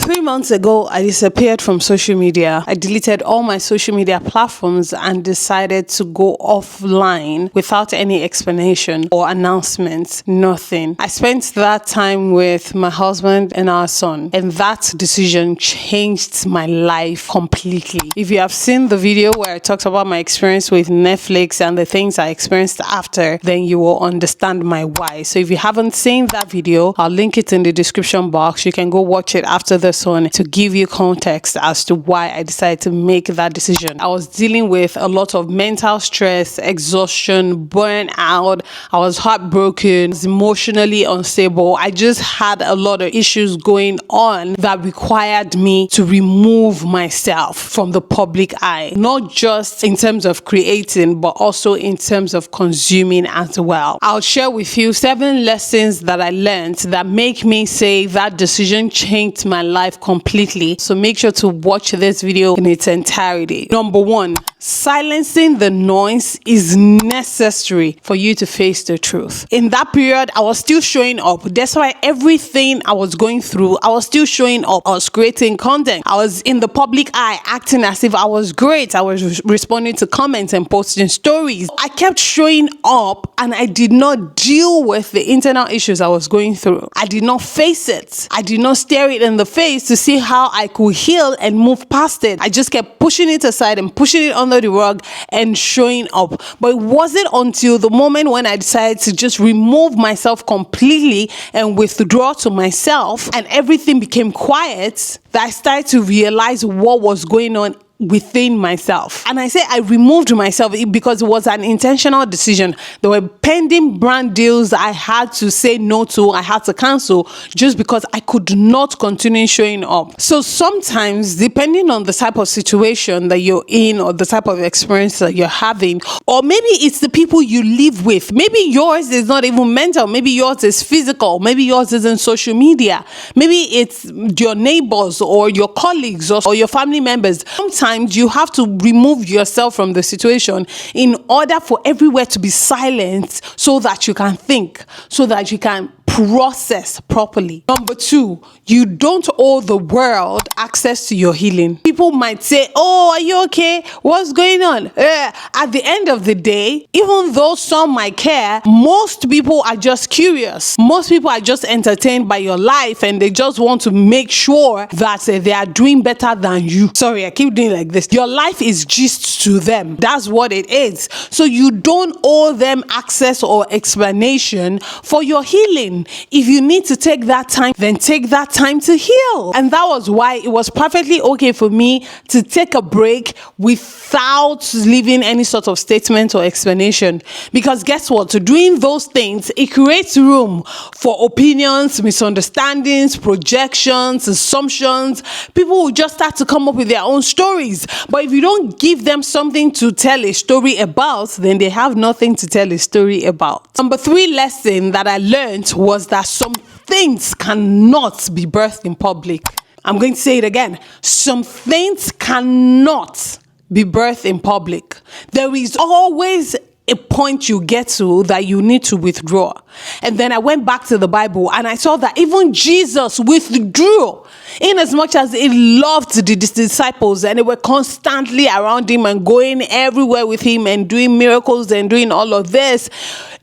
3 months ago, I disappeared from social media. I deleted all my social media platforms and decided to go offline without any explanation or announcements, nothing. I spent that time with my husband and our son, and that decision changed my life completely. If you have seen the video where I talked about my experience with Netflix and the things I experienced after, then you will understand my why. So if you haven't seen that video, I'll link it in the description box. You can go watch it after this one to give you context as to why I decided to make that decision. I was dealing with a lot of mental stress, exhaustion, burnout. I was heartbroken, was emotionally unstable. I just had a lot of issues going on that required me to remove myself from the public eye, not just in terms of creating, but also in terms of consuming as well. I'll share with you 7 lessons that I learned that make me say that decision changed my life completely. So make sure to watch this video in its entirety. Number 1, silencing the noise is necessary for you to face the truth. In that period, I was still showing up. That's why everything I was going through, I was still showing up. I was creating content. I was in the public eye, acting as if I was great. I was responding to comments and posting stories. I kept showing up and I did not deal with the internal issues I was going through. I did not face it. I did not stare it in the face to see how I could heal and move past it. I just kept pushing it aside and pushing it under the rug and showing up. But it wasn't until the moment when I decided to just remove myself completely and withdraw to myself and everything became quiet that I started to realize what was going on within myself. And I say I removed myself because it was an intentional decision. There were pending brand deals I had to say no to, I had to cancel just because I could not continue showing up. So sometimes, depending on the type of situation that you're in or the type of experience that you're having, or maybe it's the people you live with, maybe yours is not even mental, maybe yours is physical, maybe yours is in social media, maybe it's your neighbors or your colleagues or your family members. Sometimes you have to remove yourself from the situation in order for everywhere to be silent so that you can think, so that you can process properly. Number 2, you don't owe the world access to your healing. People might say, "Oh, are you okay? What's going on?" At the end of the day, even though some might care, most people are just curious. Most people are just entertained by your life and they just want to make sure that they are doing better than you. Sorry, I keep doing like this. Your life is just to them. That's what it is. So you don't owe them access or explanation for your healing. If you need to take that time, then take that time to heal. And that was why it was perfectly okay for me to take a break without leaving any sort of statement or explanation. Because guess what? Doing those things, it creates room for opinions, misunderstandings, projections, assumptions. People will just start to come up with their own stories. But if you don't give them something to tell a story about, then they have nothing to tell a story about. Number 3 lesson that I learned was that some things cannot be birthed in public. I'm going to say it again. Some things cannot be birthed in public. There is always a point you get to that you need to withdraw. And then I went back to the Bible and I saw that even Jesus withdrew in as much as he loved the disciples and they were constantly around him and going everywhere with him and doing miracles and doing all of this.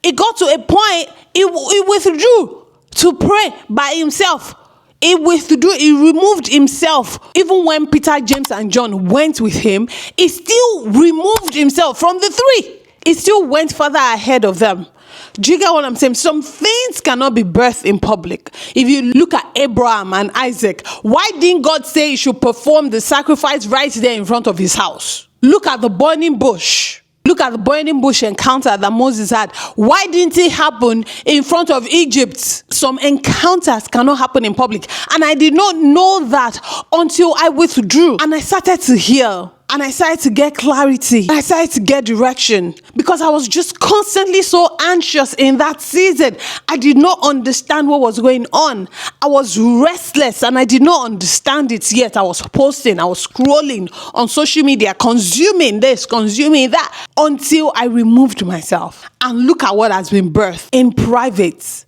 It got to a point he withdrew to pray by himself. He withdrew, he removed himself. Even when Peter, James, and John went with him, he still removed himself from the 3. He still went further ahead of them. Do you get what I'm saying? Some things cannot be birthed in public. If you look at Abraham and Isaac, why didn't God say he should perform the sacrifice right there in front of his house? Look at the burning bush. Look at the burning bush encounter that Moses had. Why didn't it happen in front of Egypt? Some encounters cannot happen in public. And I did not know that until I withdrew and I started to heal. And I started to get clarity. I started to get direction because I was just constantly so anxious in that season. I did not understand what was going on. I was restless and I did not understand it yet. I was posting, I was scrolling on social media, consuming this, consuming that until I removed myself. And look at what has been birthed in private.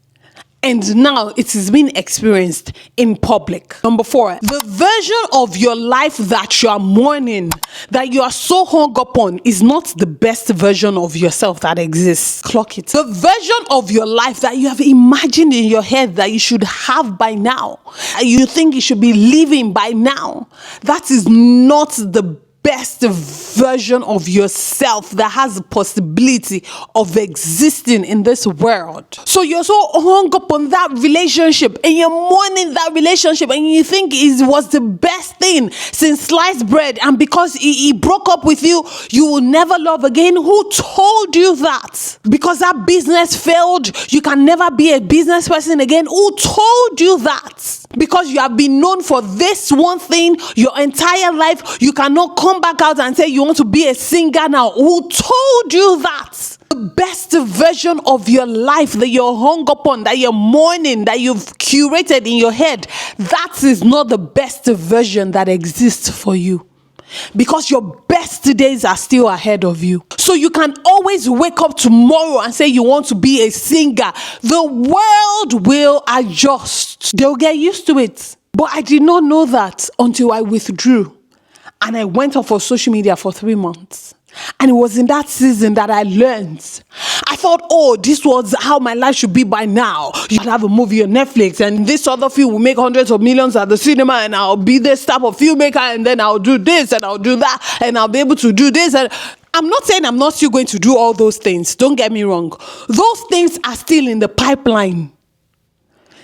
and now it is being experienced in public. Number 4, the version of your life that you are mourning, that you are so hung up on, is not the best version of yourself that exists. Clock it. The version of your life that you have imagined in your head that you should have by now, you think you should be living by now, that is not the best version of yourself that has the possibility of existing in this world. So you're so hung up on that relationship and you're mourning that relationship and you think it was the best thing since sliced bread, and because he broke up with you, you will never love again. Who told you that? Because that business failed, you can never be a business person again. Who told you that? Because you have been known for this one thing your entire life, you cannot come back out and say you want to be a singer now. Who told you that? The best version of your life that you're hung up on, that you're mourning, that you've curated in your head, that is not the best version that exists for you. Because your best days are still ahead of you. So you can always wake up tomorrow and say you want to be a singer. The world will adjust. They'll get used to it. But I did not know that until I withdrew. And I went off of social media for 3 months. And it was in that season that I learned. I thought, oh, this was how my life should be by now. You'd have a movie on Netflix and this other film will make hundreds of millions at the cinema, and I'll be this type of filmmaker, and then I'll do this and I'll do that and I'll be able to do this. And I'm not saying I'm not still going to do all those things. Don't get me wrong. Those things are still in the pipeline.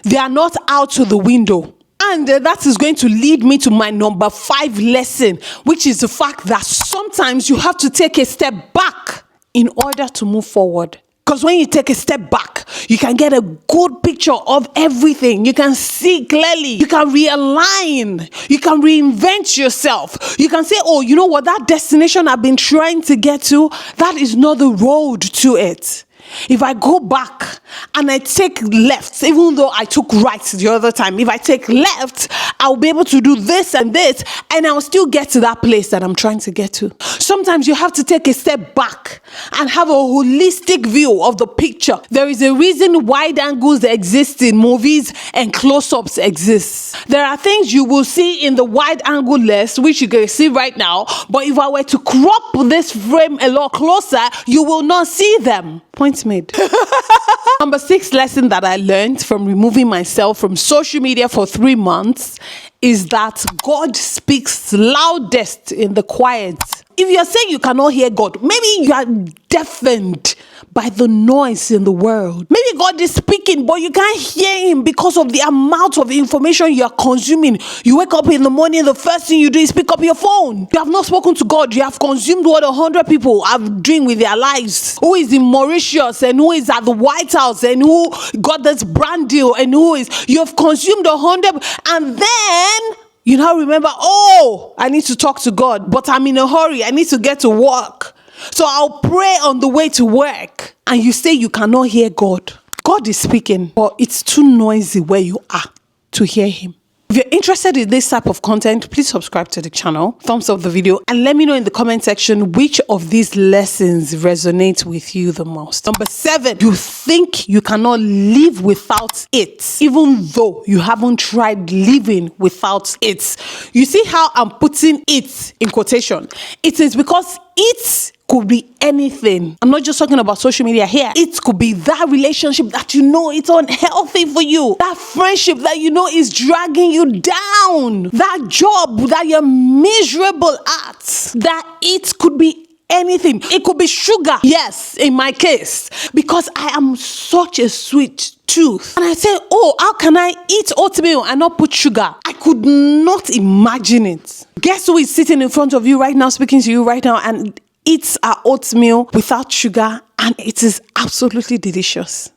They are not out to the window. And that is going to lead me to my number 5 lesson, which is the fact that sometimes you have to take a step back in order to move forward. Because when you take a step back, you can get a good picture of everything. You can see clearly. You can realign. You can reinvent yourself. You can say, oh, you know what? That destination I've been trying to get to, that is not the road to it. If I go back and I take left, even though I took right the other time, if I take left, I'll be able to do this and this, and I'll still get to that place that I'm trying to get to. Sometimes you have to take a step back and have a holistic view of the picture. There is a reason wide angles exist in movies and close-ups exist. There are things you will see in the wide angle lens, which you can see right now, but if I were to crop this frame a lot closer, you will not see them. Point made. Number 6 lesson that I learned from removing myself from social media for 3 months is that God speaks loudest in the quiet. If you're saying you cannot hear God, maybe you are deafened by the noise in the world. Maybe God is speaking, but you can't hear him because of the amount of information you are consuming. You wake up in the morning, the first thing you do is pick up your phone. You have not spoken to God. You have consumed what 100 people are doing with their lives. Who is in Mauritius and who is at the White House and who got this brand deal and who is... You have consumed 100, and then you now remember, oh, I need to talk to God, but I'm in a hurry. I need to get to work. So I'll pray on the way to work. And you say you cannot hear God. God is speaking, but it's too noisy where you are to hear him. If you're interested in this type of content, please subscribe to the channel, thumbs up the video, and let me know in the comment section which of these lessons resonate with you the most. Number 7, you think you cannot live without it, even though you haven't tried living without it. You see how I'm putting it in quotation? It is because it could be anything. I'm not just talking about social media here. It could be that relationship that you know it's unhealthy for you. That friendship that you know is dragging you down. That job that you're miserable at. That it could be anything. It could be sugar. Yes, in my case. Because I am such a sweet tooth. And I say, oh, how can I eat oatmeal and not put sugar? I could not imagine it. Guess who is sitting in front of you right now, speaking to you right now, and eats our oatmeal without sugar, and it is absolutely delicious.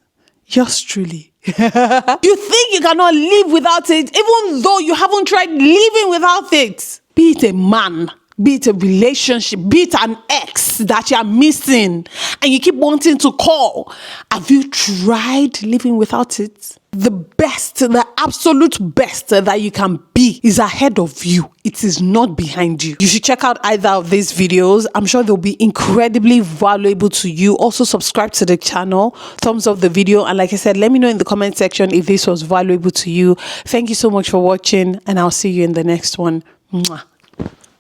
Yours truly. You think you cannot live without it, even though you haven't tried living without it. Be it a man, be it a relationship, be it an ex that you are missing, and you keep wanting to call. Have you tried living without it? The best, the absolute best that you can be is ahead of you. It is not behind you. You should check out either of these videos. I'm sure they'll be incredibly valuable to you. Also subscribe to the channel, thumbs up the video, and like I said, let me know in the comment section if this was valuable to you. Thank you so much for watching, and I'll see you in the next one. Mwah.